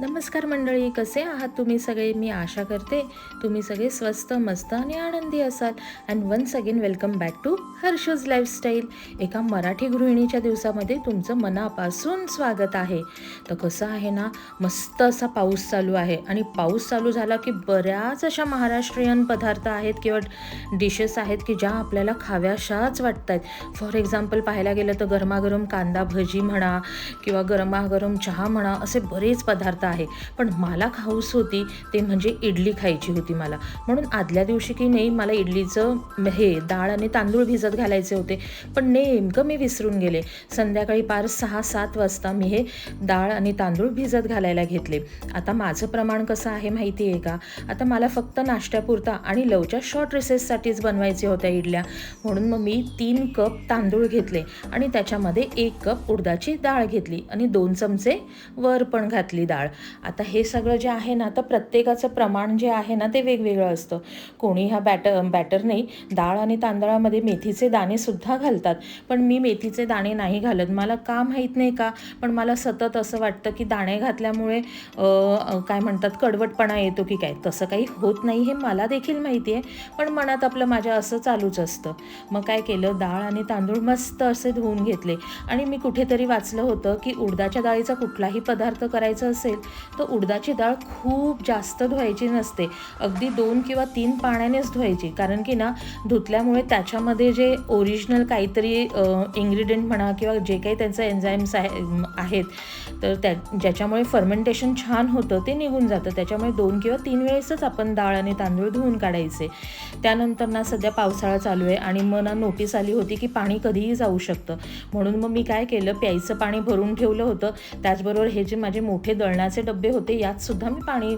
नमस्कार मंडळी, कसे आहात तुम्ही सगळे? मी आशा करते तुम्ही सगळे स्वस्त, मस्त आणि आनंदी असाल. And once again welcome back to Harshu's lifestyle. एका मराठी गृहिणीच्या दिवसामध्ये तुमचं मनापासून स्वागत आहे. तर कसं आहे ना, मस्त असा पाऊस चालू आहे आणि पाऊस चालू झाला की बऱ्याच अशा महाराष्ट्रीयन पदार्थ आहेत किंवा डिशेस आहेत की ज्या आपल्याला खाव्याशाच वाटत आहेत. फॉर एक्झाम्पल पाहायला गेलं तर गरमागरम कांदा भजी म्हणा किंवा गरमागरम चहा म्हणा, असे बरेच पदार्थ आहे. पण मला खाऊस होती ते म्हणजे इडली खायची होती मला. म्हणून आदल्या दिवशी की नाही मला इडलीचं डाळ आणि तांदूळ भिजत घालायचे होते. पण नेमकं मी विसरून गेले. संध्याकाळी पार 6-7 वाजता मी हे डाळ आणि तांदूळ भिजत घालायला घेतले. आता माझं प्रमाण कसं आहे माहिती आहे का? आता मला फक्त नाश्त्यापुरता आणि लवच्या शॉर्ट रिसेससाठीच बनवायच्या होत्या इडल्या. म्हणून मग मी 3 कप तांदूळ घेतले आणि त्याच्यामध्ये 1 कप उडदाची डाळ घेतली आणि 2 चमचे वर पण घातली डाळ. आता हे सगळं जे आहे ना, तर प्रत्येकाचं प्रमाण जे आहे ना ते वेगवेगळं असतं. कोणी हा बॅटर नाही, डाळ आणि तांदळामध्ये मेथीचे दाणेसुद्धा घालतात. पण मी मेथीचे दाणे नाही घालत. मला का माहीत नाही का, पण मला सतत असं वाटतं की दाणे घातल्यामुळे काय म्हणतात कडवटपणा येतो की काय. तसं काही होत नाही हे मला देखील माहिती आहे, पण मनात आपलं माझ्या असं चालूच असतं. मग काय केलं, डाळ आणि तांदूळ मस्त असे धुवून घेतले. आणि मी कुठेतरी वाचलं होतं की उडदाच्या डाळीचा कुठलाही पदार्थ करायचा असेल तर उडदाची डाळ खूप जास्त धुवायची नसते. अगदी 2 किंवा 3 पाण्यानेच धुवायची. कारण की ना, धुतल्यामुळे त्याच्यामध्ये जे ओरिजिनल काहीतरी इन्ग्रेडियंट म्हणा किंवा जे काही त्यांचं एन्झाईम्स आहेत तर ज्याच्यामुळे फर्मेंटेशन छान होतं ते निघून जातं. त्याच्यामुळे 2 किंवा 3 वेळेसच आपण डाळ आणि तांदूळ धुवून काढायचे. त्यानंतर ना, सध्या पावसाळा चालू आहे आणि मला नोटीस आली होती की पाणी कधीही जाऊ शकतं. म्हणून मग मी काय केलं, प्यायचं पाणी भरून ठेवलं होतं. त्याचबरोबर हे जे माझे मोठे दळणाचे डबे होते यातसुद्धा मी पाणी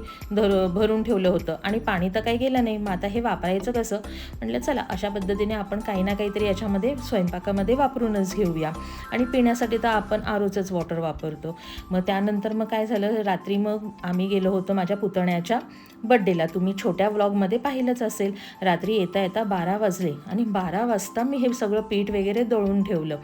भरून ठेवलं होतं आणि पाणी तर काही गेलं नाही. मग आता हे वापरायचं कसं, म्हटलं चला अशा पद्धतीने आपण काही ना काहीतरी याच्यामध्ये स्वयंपाकामध्ये वापरूनच घेऊया. आणि पिण्यासाठी तर आपण आरोचंच वॉटर वापरतो. मग त्यानंतर मग काय झालं, रात्री मग आम्ही गेलो होतो माझ्या पुतण्याच्या बड्डेला. तुम्ही छोट्या व्लॉगमध्ये पाहिलंच असेल. रात्री येता येता 12 वाजले आणि 12 वाजता मी हे सगळं पीठ वगैरे दळून ठेवलं.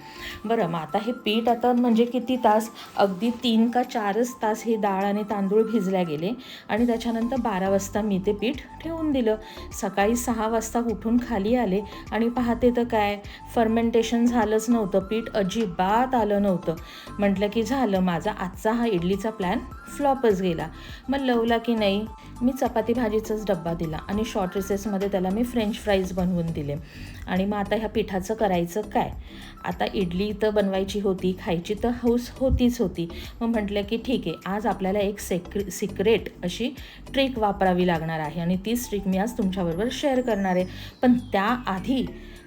बरं, मग आता हे पीठ आता म्हणजे किती तास, अगदी 3 का 4च तास हे डाळ आणि तांदूळ भिजल्या गेले आणि त्याच्यानंतर 12 वाजता मी ते पीठ ठेवून दिलं. सकाळी 6 वाजता उठून खाली आले आणि पाहते तर काय, फर्मेंटेशन झालंच नव्हतं. पीठ अजिबात आलं नव्हतं. म्हटलं की झालं, माझा आजचा हा इडलीचा प्लॅन फ्लॉपच गेला. मग लवला की नाही, मी चपाती भाजीचाच डब्बा दिला आणि शॉर्ट रिसेसमध्ये त्याला मी फ्रेंच फ्राईज बनवून दिले. आणि मग आता ह्या पिठाचं करायचं काय. आता इडली तर बनवायची होती, खायची तर हौस होतीच होती. मग म्हटलं की ठीक आहे, आज आपल्याला एक सिक्रेट अशी ट्रिक वापरावी लागणार आहे आणि तीच ट्रिक मी आज तुमच्याबरोबर शेअर करणार आहे. पण त्याआधी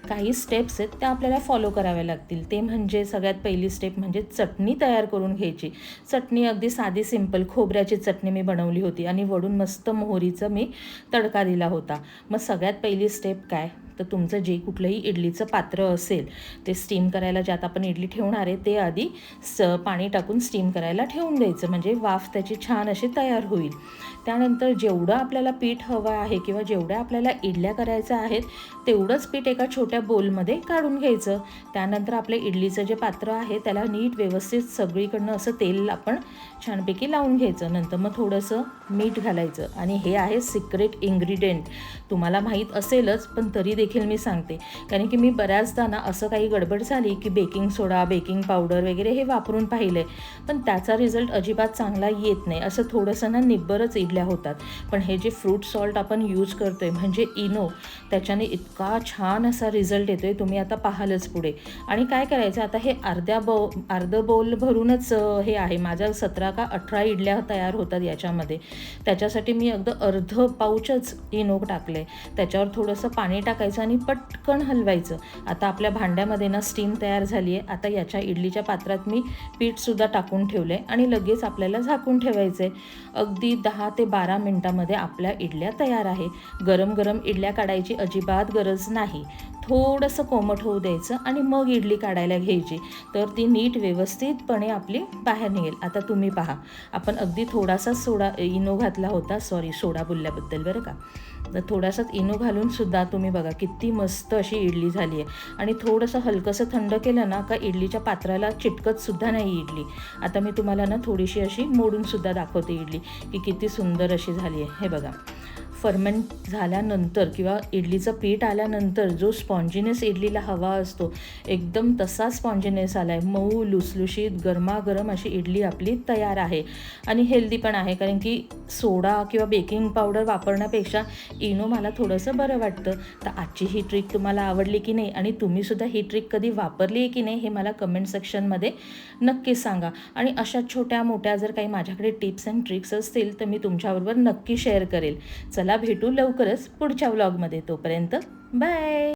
काही स्टेप्स आहेत त्या आपल्याला फॉलो कराव्या लागतील. ते म्हणजे सगळ्यात पहिली स्टेप म्हणजे चटणी तयार करून घ्यायची. चटणी अगदी साधी सिंपल खोबऱ्याची चटणी मी बनवली होती आणि वरून मस्त मोहरीचं मी तडका दिला होता. मग सगळ्यात पहिली स्टेप काय, तर तुमचं जे कुठलंही इडलीचं पात्र असेल ते स्टीम करायला, ज्यात आपण इडली ठेवणार आहे ते आधी पाणी टाकून स्टीम करायला ठेवून द्यायचं, म्हणजे वाफ त्याची छान अशी तयार होईल. त्यानंतर जेवढं आपल्याला पीठ हवं आहे किंवा जेवढ्या आपल्याला इडल्या करायच्या आहेत तेवढंच पीठ एका छोट्या बोलमध्ये काढून घ्यायचं. त्यानंतर आपलं इडलीचं जे पात्र आहे त्याला नीट व्यवस्थित सगळीकडनं असं तेल आपण छानपैकी लावून घ्यायचं. नंतर मग थोडंसं मीठ घालायचं आणि हे आहे सिक्रेट इन्ग्रेडियंट. तुम्हाला माहीत असेलच पण तरी देखील मी सांगते, कारण की मी बऱ्याचदा ना असं काही गडबड झाली की बेकिंग सोडा, बेकिंग पावडर वगैरे हे वापरून पाहिलं आहे, पण त्याचा रिझल्ट अजिबात चांगला येत नाही. असं थोडंसं ना निब्बरच इडल्या होतात. पण हे जे फ्रूट सॉल्ट आपण यूज करतो आहे म्हणजे इनो, त्याच्याने इतका छान असा रिझल्ट येतो आहे, तुम्ही आता पाहालच पुढे. आणि काय करायचं, आता हे अर्ध बोल भरूनच हे आहे. माझ्या 17 का 18 इडल्या तयार होतात याच्यामध्ये. त्याच्यासाठी मी अगदी अर्ध पाऊचच इनो टाकले. त्याच्यावर थोडंसं पाणी टाकायचं आणि पटकन हलवायचं. आता आपल्या भांड्यामध्ये ना स्टीम तयार झाली आहे. आता याच्या इडलीच्या पात्रात मी पीठसुद्धा टाकून ठेवलं आहे आणि लगेच आपल्याला झाकून ठेवायचं आहे. अगदी 10 ते 12 मिनटामध्ये आपल्या इडल्या तयार आहे. गरम गरम इडल्या काढायची अजिबात गरज नाही. थोडंसं कोमट होऊ द्यायचं आणि मग इडली काढायला घ्यायची, तर ती नीट व्यवस्थितपणे आपली बाहेर निघेल. आता तुम्ही पहा, आपण अगदी थोडासा इनो घातला होता, सोडा बोलल्याबद्दल बरं का. तर थोडासाच इनो घालूनसुद्धा तुम्ही बघा किती मस्त अशी इडली झाली आहे. आणि थोडंसं हलकंसं थंड केलं ना का इडलीच्या पात्राला चिटकतसुद्धा नाही इडली. आता मी तुम्हाला ना थोडीशी अशी मोडूनसुद्धा दाखवते इडली की किती सुंदर अशी झाली आहे. हे बघा, फर्मेंट झाल्यानंतर किंवा इडलीचं पीठ आल्यानंतर जो स्पॉन्जिनेस इडलीला हवा असतो एकदम तसा स्पॉन्जिनेस आला आहे. मऊ लुसलुशीत गरमागरम अशी इडली आपली तयार आहे. आणि हेल्दी पण आहे, कारण की सोडा किंवा बेकिंग पावडर वापरण्यापेक्षा इनो मला थोडंसं बरं वाटतं. तर आजची ही ट्रिक तुम्हाला आवडली की नाही आणि तुम्हीसुद्धा ही ट्रिक कधी वापरली आहे की नाही हे मला कमेंट सेक्शनमध्ये नक्कीच सांगा. आणि अशा छोट्या मोठ्या जर काही माझ्याकडे टिप्स अँड ट्रिक्स असतील तर मी तुमच्याबरोबर नक्की शेअर करेल. चला भेटू लवकरच पुढच्या व्लॉगमध्ये. तोपर्यंत बाय.